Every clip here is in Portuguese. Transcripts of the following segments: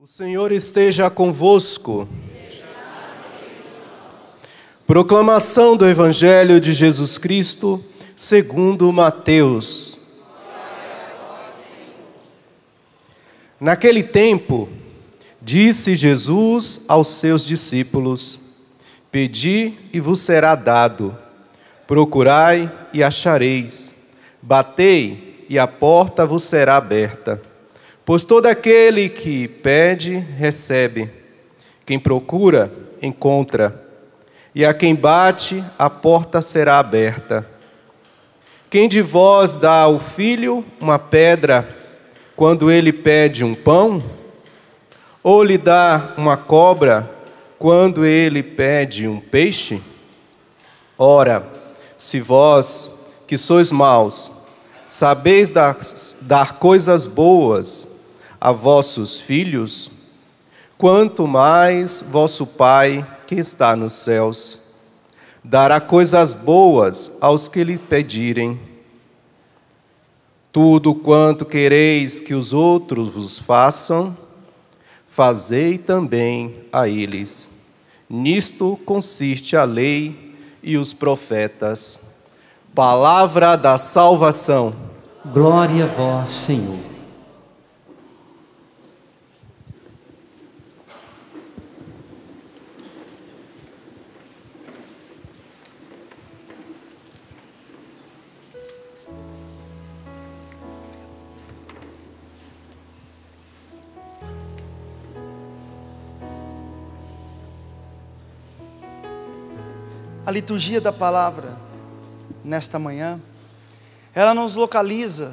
O Senhor esteja convosco. Proclamação do Evangelho de Jesus Cristo, segundo Mateus. Naquele tempo, disse Jesus aos seus discípulos: Pedi e vos será dado, procurai e achareis, batei e a porta vos será aberta. Pois todo aquele que pede, recebe. Quem procura, encontra. E a quem bate, a porta será aberta. Quem de vós dá ao filho uma pedra, quando ele pede um pão? Ou lhe dá uma cobra, quando ele pede um peixe? Ora, se vós, que sois maus, sabeis dar coisas boas a vossos filhos, quanto mais vosso Pai que está nos céus dará coisas boas aos que lhe pedirem. Tudo quanto quereis que os outros vos façam, fazei também a eles. Nisto consiste a lei e os profetas. Palavra da salvação. Glória a vós, Senhor. A liturgia da palavra, nesta manhã, ela nos localiza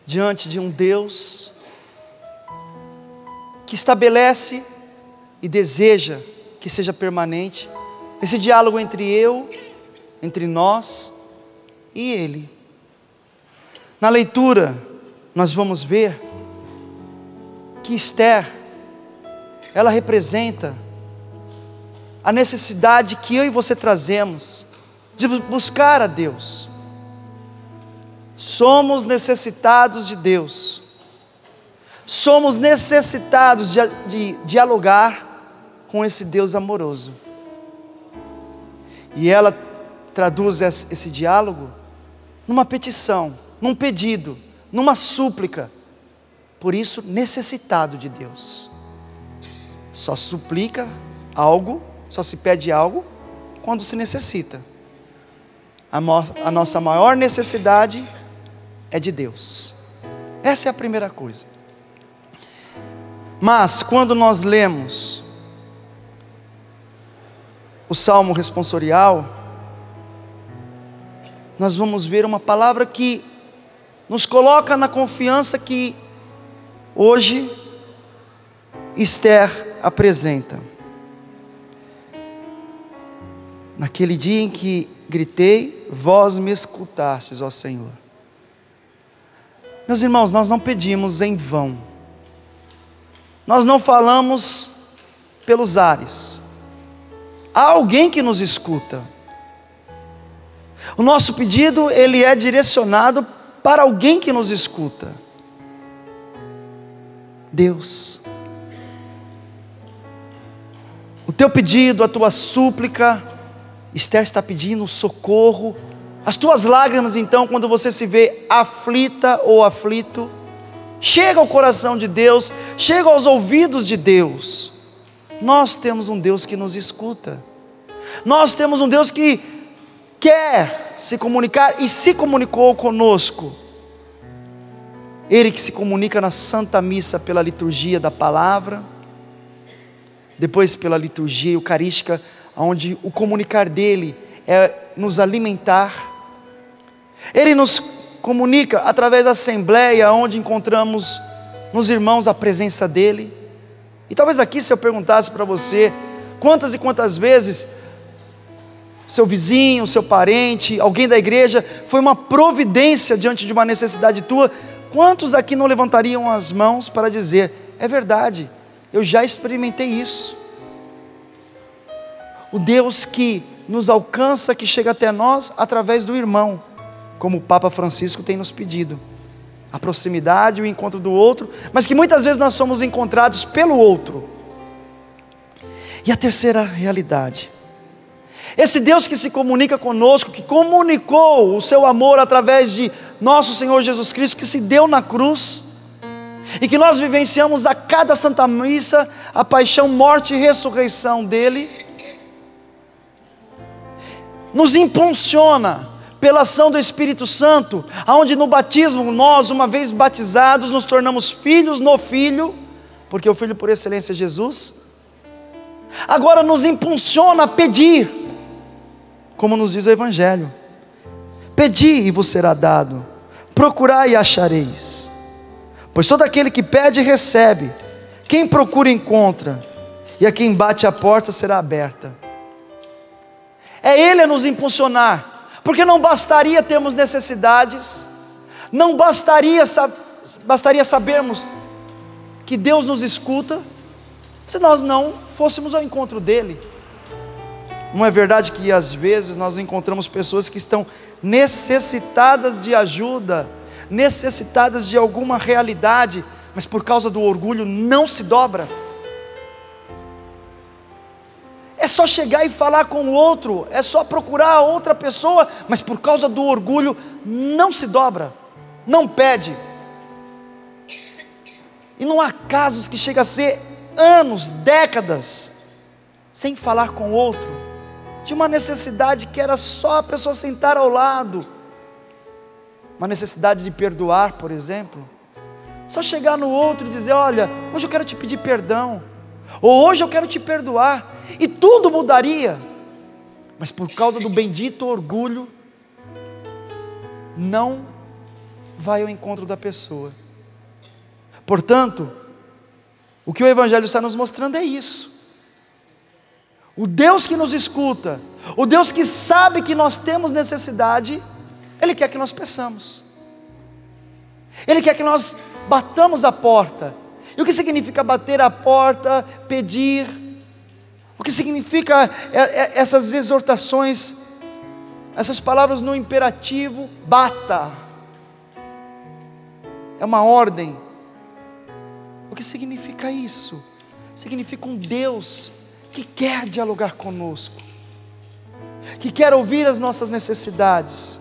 diante de um Deus que estabelece e deseja que seja permanente esse diálogo entre nós e Ele. Na leitura, nós vamos ver que Esther, ela representa a necessidade que eu e você trazemos de buscar a Deus. Somos necessitados de Deus. Somos necessitados de dialogar com esse Deus amoroso. E ela traduz esse diálogo numa petição, num pedido, numa súplica. Por isso, necessitado de Deus. Só suplica algo, só se pede algo quando se necessita. A nossa maior necessidade é de Deus. Essa é a primeira coisa. Mas quando nós lemos o Salmo responsorial, nós vamos ver uma palavra que nos coloca na confiança que hoje Esther apresenta. Naquele dia em que gritei, vós me escutastes, ó Senhor. Meus irmãos, nós não pedimos em vão. Nós não falamos pelos ares. Há alguém que nos escuta. O nosso pedido, ele é direcionado para alguém que nos escuta. Deus. O teu pedido, a tua súplica, Esther está pedindo socorro. As tuas lágrimas, então, quando você se vê aflita ou aflito, chega ao coração de Deus, chega aos ouvidos de Deus. Nós temos um Deus que nos escuta. Nós temos um Deus que quer se comunicar e se comunicou conosco. Ele que se comunica na Santa Missa pela liturgia da palavra, depois pela liturgia eucarística, onde o comunicar dele é nos alimentar. Ele nos comunica através da assembleia, onde encontramos nos irmãos a presença dele. E talvez aqui, se eu perguntasse para você, quantas e quantas vezes seu vizinho, seu parente, alguém da igreja foi uma providência diante de uma necessidade tua, quantos aqui não levantariam as mãos para dizer: é verdade, eu já experimentei isso. O Deus que nos alcança, que chega até nós através do irmão, como o Papa Francisco tem nos pedido. a proximidade, o encontro do outro, mas que muitas vezes nós somos encontrados pelo outro. E a terceira realidade, esse Deus que se comunica conosco, que comunicou o seu amor através de nosso Senhor Jesus Cristo, que se deu na cruz, e que nós vivenciamos a cada Santa Missa, a paixão, morte e ressurreição dele, nos impulsiona pela ação do Espírito Santo, aonde no batismo nós, uma vez batizados, nos tornamos filhos no Filho, porque o Filho por excelência é Jesus. Agora nos impulsiona a pedir, como nos diz o Evangelho: pedi e vos será dado, procurai e achareis, pois todo aquele que pede recebe, quem procura encontra, e a quem bate a porta será aberta. É Ele a nos impulsionar, porque não bastaria termos necessidades, não bastaria sabermos que Deus nos escuta, se nós não fôssemos ao encontro dEle. Não é verdade que às vezes nós encontramos pessoas que estão necessitadas de ajuda, necessitadas de alguma realidade, mas por causa do orgulho não se dobra? É só chegar e falar com o outro, é só procurar a outra pessoa, mas por causa do orgulho não se dobra, não pede. E não há casos que chega a ser anos, décadas, sem falar com o outro, de uma necessidade que era só a pessoa sentar ao lado, uma necessidade de perdoar, por exemplo. Só chegar no outro e dizer: olha, hoje eu quero te pedir perdão, ou hoje eu quero te perdoar, e tudo mudaria. Mas por causa do bendito orgulho, não vai ao encontro da pessoa. Portanto, o que o Evangelho está nos mostrando é isso: o Deus que nos escuta, o Deus que sabe que nós temos necessidade, Ele quer que nós peçamos, Ele quer que nós batamos a porta. E o que significa bater a porta, pedir? O que significa essas exortações, essas palavras no imperativo? Bata, é uma ordem. O que significa isso? Significa um Deus que quer dialogar conosco, que quer ouvir as nossas necessidades.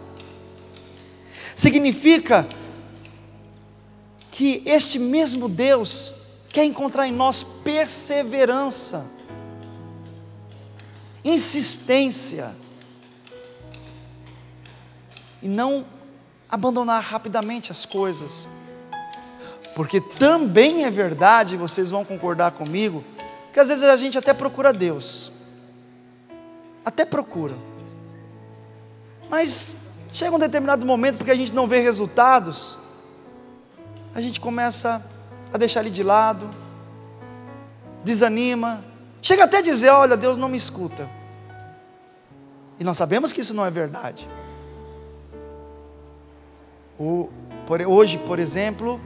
Significa que este mesmo Deus quer encontrar em nós perseverança, insistência, e não abandonar rapidamente as coisas. Porque também é verdade, vocês vão concordar comigo, que às vezes a gente até procura Deus, até procura, mas chega um determinado momento, porque a gente não vê resultados, a gente começa a deixar Ele de lado, desanima, chega até a dizer: olha, Deus não me escuta. E nós sabemos que isso não é verdade. Hoje, por exemplo,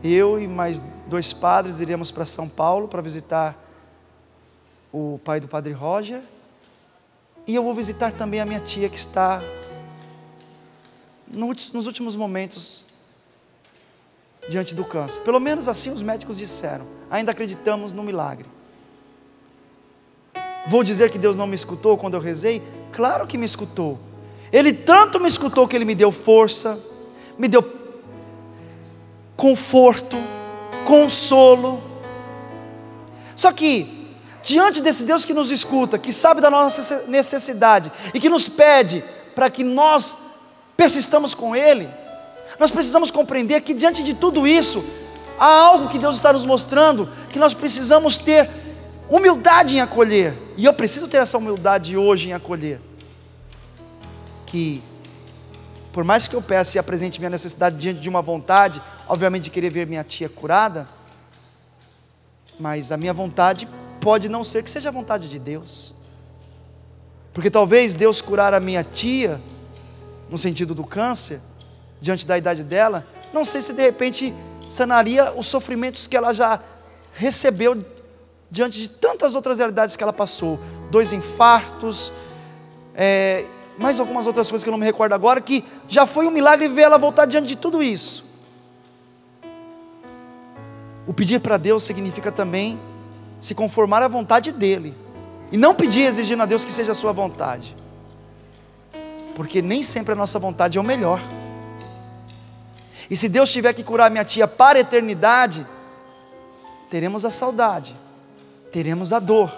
eu e mais 2 padres iremos para São Paulo para visitar o pai do Padre Roger, e eu vou visitar também a minha tia, que está nos últimos momentos diante do câncer. Pelo menos assim os médicos disseram. Ainda acreditamos no milagre. Vou dizer que Deus não me escutou quando eu rezei? Claro que me escutou. Ele tanto me escutou que Ele me deu força, me deu conforto, consolo. Só que diante desse Deus que nos escuta, que sabe da nossa necessidade e que nos pede para que nós persistamos com Ele, nós precisamos compreender que diante de tudo isso, há algo que Deus está nos mostrando, que nós precisamos ter humildade em acolher. E eu preciso ter essa humildade hoje em acolher, que por mais que eu peça e apresente minha necessidade diante de uma vontade, obviamente de querer ver minha tia curada, mas a minha vontade pode não ser que seja a vontade de Deus, porque talvez Deus curar a minha tia, no sentido do câncer, diante da idade dela, não sei se de repente sanaria os sofrimentos que ela já recebeu diante de tantas outras realidades que ela passou, 2 infartos, mais algumas outras coisas que eu não me recordo agora, que já foi um milagre ver ela voltar diante de tudo isso. O pedir para Deus significa também se conformar à vontade dEle, e não pedir exigindo a Deus que seja a sua vontade, porque nem sempre a nossa vontade é o melhor. E se Deus tiver que curar minha tia para a eternidade, teremos a saudade, teremos a dor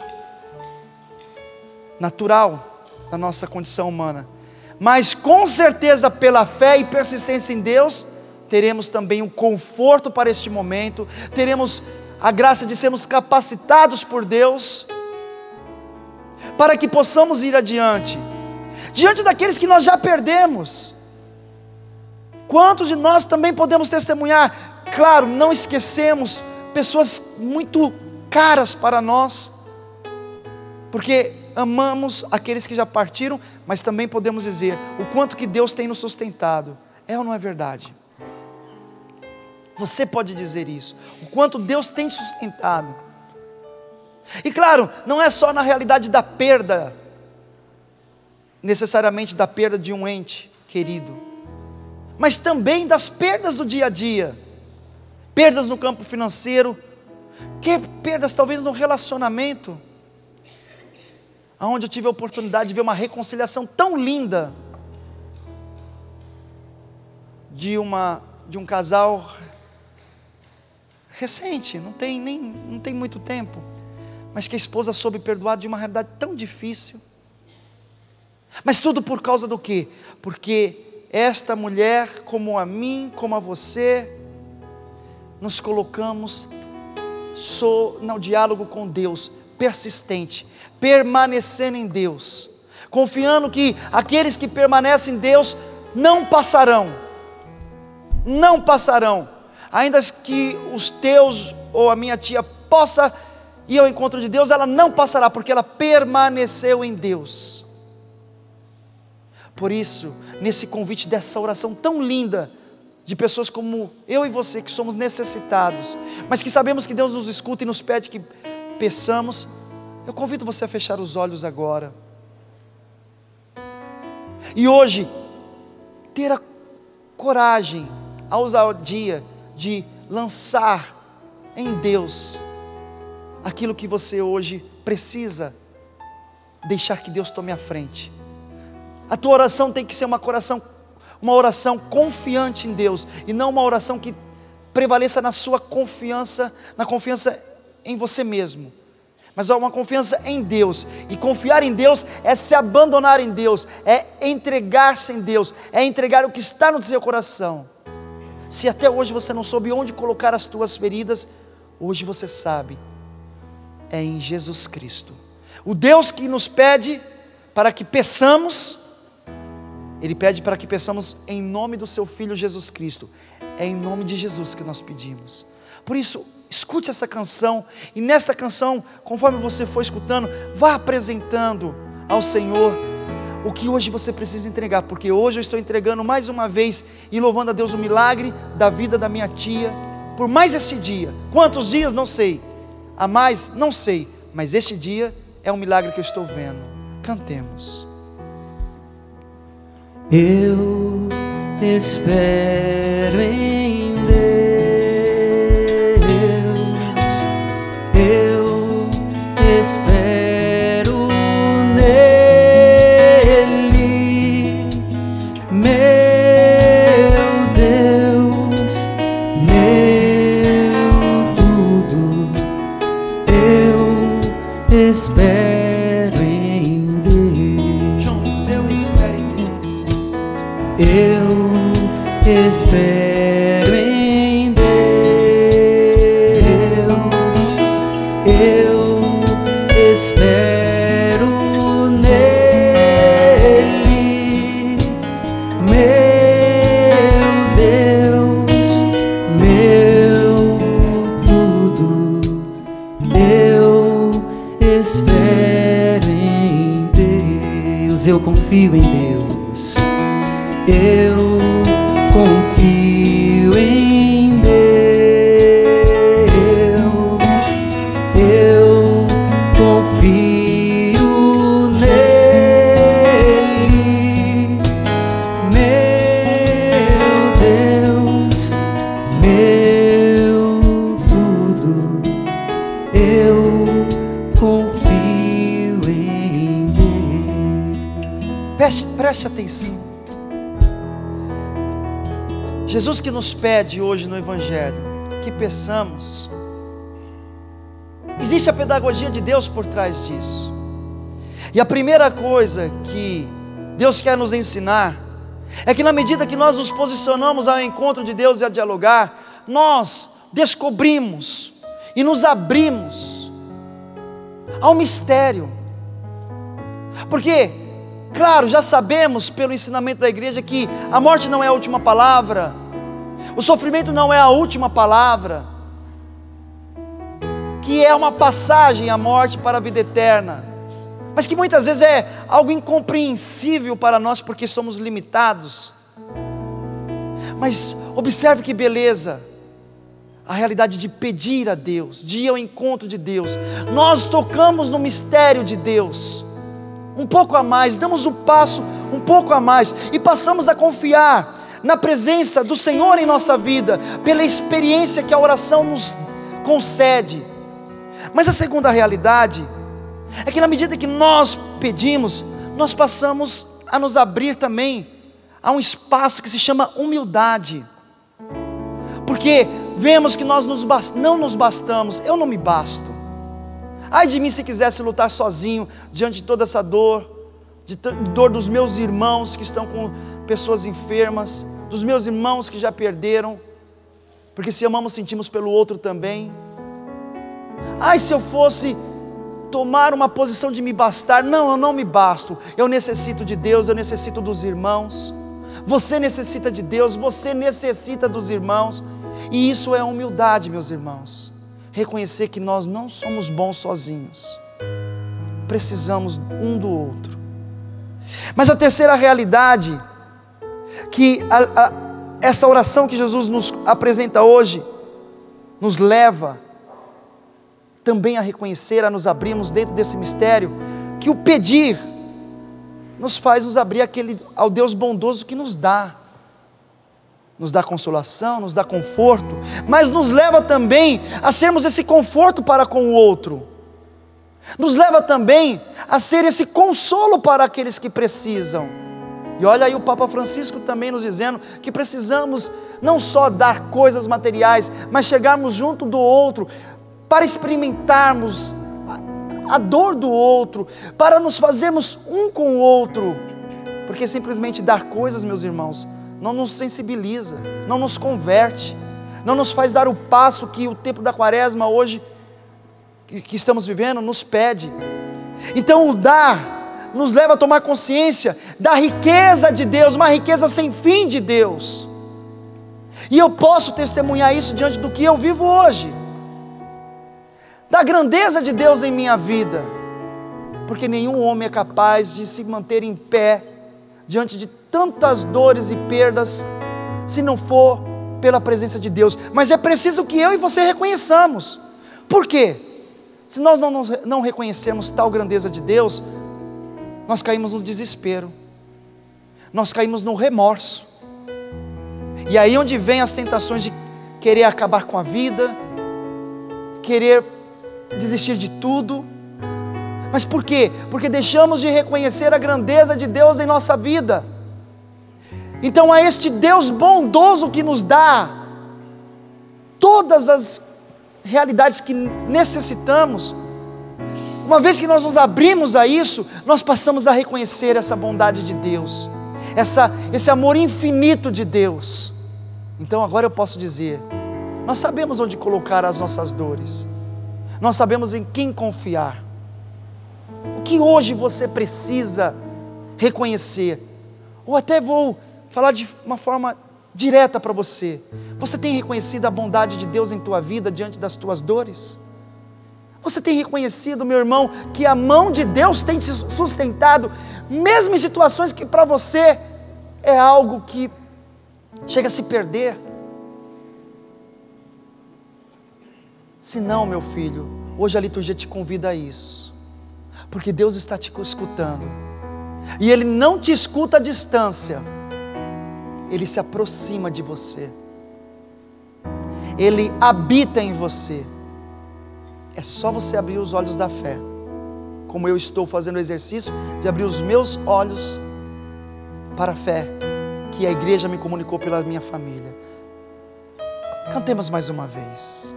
natural da nossa condição humana, mas com certeza pela fé e persistência em Deus, teremos também um conforto para este momento, teremos a graça de sermos capacitados por Deus, para que possamos ir adiante, diante daqueles que nós já perdemos. Quantos de nós também podemos testemunhar? Claro, não esquecemos pessoas muito caras para nós, porque amamos aqueles que já partiram, mas também podemos dizer o quanto que Deus tem nos sustentado. É ou não é verdade? Você pode dizer isso, o quanto Deus tem sustentado. E claro, não é só na realidade da perda, necessariamente da perda de um ente querido, mas também das perdas do dia a dia, perdas no campo financeiro, perdas talvez no relacionamento, onde eu tive a oportunidade de ver uma reconciliação tão linda, de um casal recente, não tem muito tempo, mas que a esposa soube perdoar de uma realidade tão difícil. Mas tudo por causa do quê? Porque esta mulher, como a mim, como a você, nos colocamos no diálogo com Deus, persistente, permanecendo em Deus, confiando que aqueles que permanecem em Deus não passarão, ainda que os teus ou a minha tia possa ir ao encontro de Deus, ela não passará, porque ela permaneceu em Deus. Por isso, nesse convite dessa oração tão linda, de pessoas como eu e você, que somos necessitados, mas que sabemos que Deus nos escuta e nos pede que peçamos, eu convido você a fechar os olhos agora, e hoje, ter a coragem, a ousadia de lançar em Deus aquilo que você hoje precisa deixar que Deus tome a frente. A tua oração tem que ser uma oração confiante em Deus, e não uma oração que prevaleça na sua confiança, na confiança em você mesmo, mas uma confiança em Deus. E confiar em Deus é se abandonar em Deus, é entregar-se em Deus, é entregar o que está no seu coração. Se até hoje você não soube onde colocar as tuas feridas, hoje você sabe, é em Jesus Cristo. O Deus que nos pede para que peçamos, Ele pede para que peçamos em nome do seu Filho Jesus Cristo. É em nome de Jesus que nós pedimos. Por isso, escute essa canção, e nesta canção, conforme você for escutando, vá apresentando ao Senhor o que hoje você precisa entregar, porque hoje eu estou entregando mais uma vez e louvando a Deus o milagre da vida da minha tia, por mais esse dia. Quantos dias? Não sei. A mais? Não sei. Mas este dia é um milagre que eu estou vendo. Cantemos. Eu espero em Deus, eu espero nele, meu Deus, meu tudo, eu espero em Deus. Juntos, eu espero em Deus. Eu espero em Deus, eu espero nele, meu Deus, meu tudo, eu espero em Deus, eu confio em Deus. Eu confio em Deus, eu confio nele, meu Deus, meu tudo, Preste atenção. Jesus que nos pede hoje no Evangelho que peçamos. Existe a pedagogia de Deus por trás disso. E a primeira coisa que Deus quer nos ensinar é que na medida que nós nos posicionamos ao encontro de Deus e a dialogar, nós descobrimos e nos abrimos ao mistério. Porque, claro, já sabemos pelo ensinamento da igreja que a morte não é a última palavra, o sofrimento não é a última palavra, que é uma passagem a morte para a vida eterna, mas que muitas vezes é algo incompreensível para nós porque somos limitados. Mas observe que beleza, a realidade de pedir a Deus, de ir ao encontro de Deus. Nós tocamos no mistério de Deus um pouco a mais, damos um passo um pouco a mais e passamos a confiar na presença do Senhor em nossa vida, pela experiência que a oração nos concede. Mas a segunda realidade é que na medida que nós pedimos, nós passamos a nos abrir também a um espaço que se chama humildade, porque vemos que nós não nos bastamos. Eu não me basto. Ai de mim se quisesse lutar sozinho diante de toda essa dor, dor dos meus irmãos que estão com pessoas enfermas, dos meus irmãos que já perderam, porque se amamos sentimos pelo outro também. Ai, se eu fosse tomar uma posição de me bastar. Não, eu não me basto, eu necessito de Deus, eu necessito dos irmãos. Você necessita de Deus, você necessita dos irmãos. E isso é humildade, meus irmãos, reconhecer que nós não somos bons sozinhos, precisamos um do outro. Mas a terceira realidade, que essa oração que Jesus nos apresenta hoje, nos leva também a reconhecer, a nos abrirmos dentro desse mistério, que o pedir nos faz nos abrir ao Deus bondoso que nos dá consolação, nos dá conforto, mas nos leva também a sermos esse conforto para com o outro, nos leva também a ser esse consolo para aqueles que precisam. E olha aí o Papa Francisco também nos dizendo que precisamos não só dar coisas materiais, mas chegarmos junto do outro, para experimentarmos a dor do outro, para nos fazermos um com o outro, porque simplesmente dar coisas, meus irmãos, não nos sensibiliza, não nos converte, não nos faz dar o passo que o tempo da quaresma hoje, que estamos vivendo, nos pede. Então o dar nos leva a tomar consciência da riqueza de Deus, uma riqueza sem fim de Deus, e eu posso testemunhar isso diante do que eu vivo hoje, da grandeza de Deus em minha vida, porque nenhum homem é capaz de se manter em pé diante de tantas dores e perdas, se não for pela presença de Deus. Mas é preciso que eu e você reconheçamos. Por quê? Se nós não reconhecermos tal grandeza de Deus, nós caímos no desespero, nós caímos no remorso, e aí onde vem as tentações de querer acabar com a vida, querer desistir de tudo. Mas por quê? Porque deixamos de reconhecer a grandeza de Deus em nossa vida. Então a este Deus bondoso que nos dá todas as realidades que necessitamos, uma vez que nós nos abrimos a isso, nós passamos a reconhecer essa bondade de Deus, esse amor infinito de Deus. Então agora eu posso dizer, nós sabemos onde colocar as nossas dores, nós sabemos em quem confiar. O que hoje você precisa reconhecer, ou até vou falar de uma forma direta para você, você tem reconhecido a bondade de Deus em tua vida diante das tuas dores? Você tem reconhecido, meu irmão, que a mão de Deus tem te sustentado, mesmo em situações que para você é algo que chega a se perder? Se não, meu filho, hoje a liturgia te convida a isso, porque Deus está te escutando, e Ele não te escuta à distância, Ele se aproxima de você, Ele habita em você. É só você abrir os olhos da fé, como eu estou fazendo o exercício de abrir os meus olhos para a fé que a igreja me comunicou pela minha família. Cantemos mais uma vez.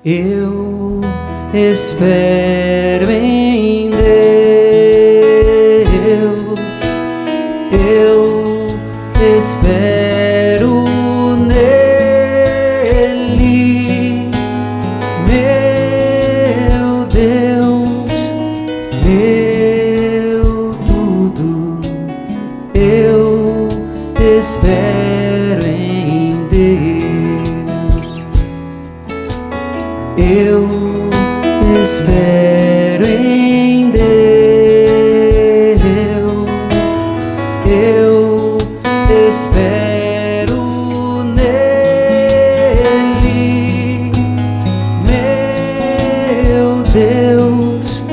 Eu espero em Deus, eu espero nele, meu Deus, meu tudo, eu espero em Deus, eu espero em Deus, eu espero nele, meu Deus,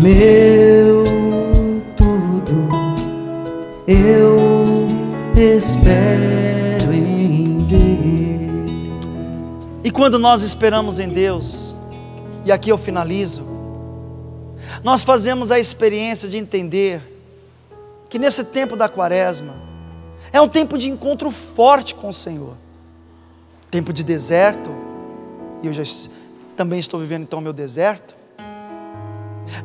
meu tudo, eu espero em Deus. E quando nós esperamos em Deus, e aqui eu finalizo, nós fazemos a experiência de entender que nesse tempo da quaresma, é um tempo de encontro forte com o Senhor, tempo de deserto, e eu já também estou vivendo então o meu deserto,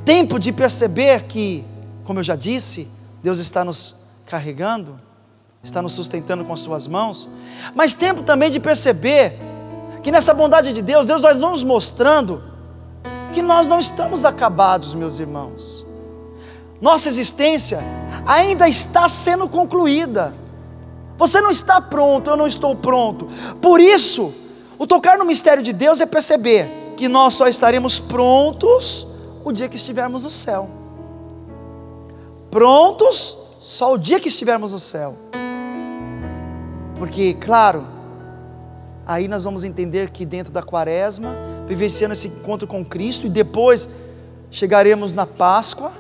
tempo de perceber que, como eu já disse, Deus está nos carregando, está nos sustentando com as suas mãos, mas tempo também de perceber que nessa bondade de Deus, Deus vai nos mostrando que nós não estamos acabados, meus irmãos. Nossa existência ainda está sendo concluída. Você não está pronto, eu não estou pronto. Por isso, o tocar no mistério de Deus é perceber que nós só estaremos prontos o dia que estivermos no céu. Prontos só o dia que estivermos no céu. Porque, claro, aí nós vamos entender que dentro da quaresma, vivenciando esse encontro com Cristo, e depois chegaremos na Páscoa,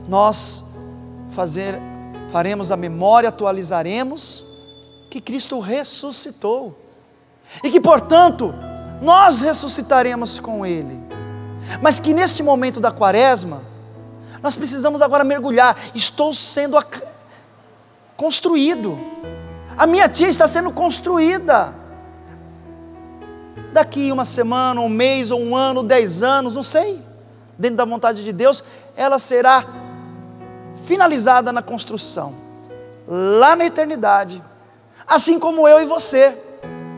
nós faremos a memória, atualizaremos que Cristo ressuscitou, e que portanto, nós ressuscitaremos com Ele, mas que neste momento da quaresma, nós precisamos agora mergulhar. Estou sendo construído, a minha tia está sendo construída, daqui uma semana, um mês, ou um ano, 10 anos, não sei, dentro da vontade de Deus, ela será finalizada na construção, lá na eternidade, assim como eu e você.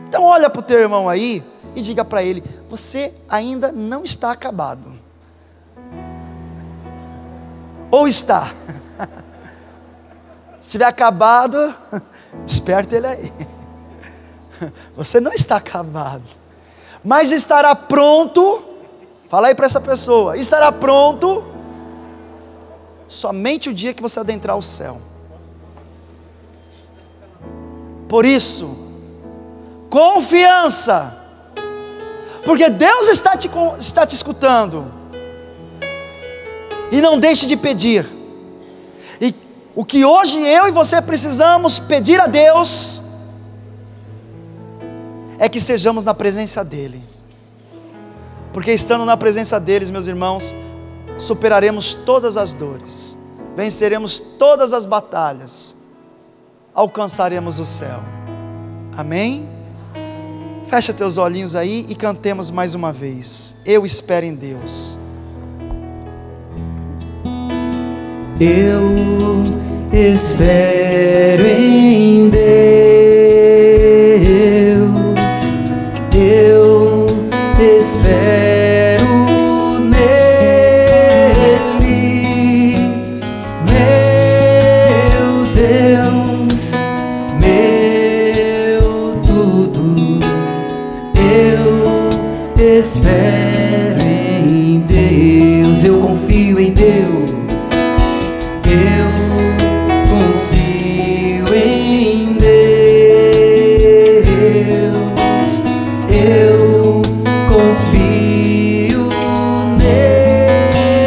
Então olha para o teu irmão aí, e diga para ele, você ainda não está acabado, ou está? Se estiver acabado, desperta ele aí, você não está acabado, mas estará pronto. Fala aí para essa pessoa, estará pronto somente o dia que você adentrar o céu. Por isso, confiança, porque Deus está te escutando, e não deixe de pedir. E o que hoje eu e você precisamos pedir a Deus é que sejamos na presença dEle, porque estando na presença deles, meus irmãos, superaremos todas as dores, venceremos todas as batalhas, alcançaremos o céu. Amém? Fecha teus olhinhos aí e cantemos mais uma vez. Eu espero em Deus. Eu espero em Deus, eu espero nele, meu Deus, meu tudo, eu espero em Deus, eu confio em Deus. Eu confio em Deus, eu confio nele,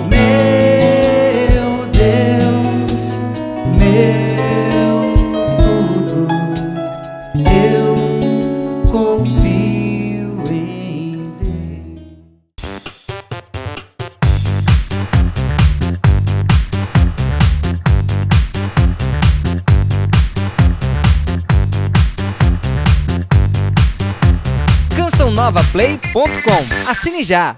meu Deus, meu tudo, eu confio radionovaplay.com. Assine já!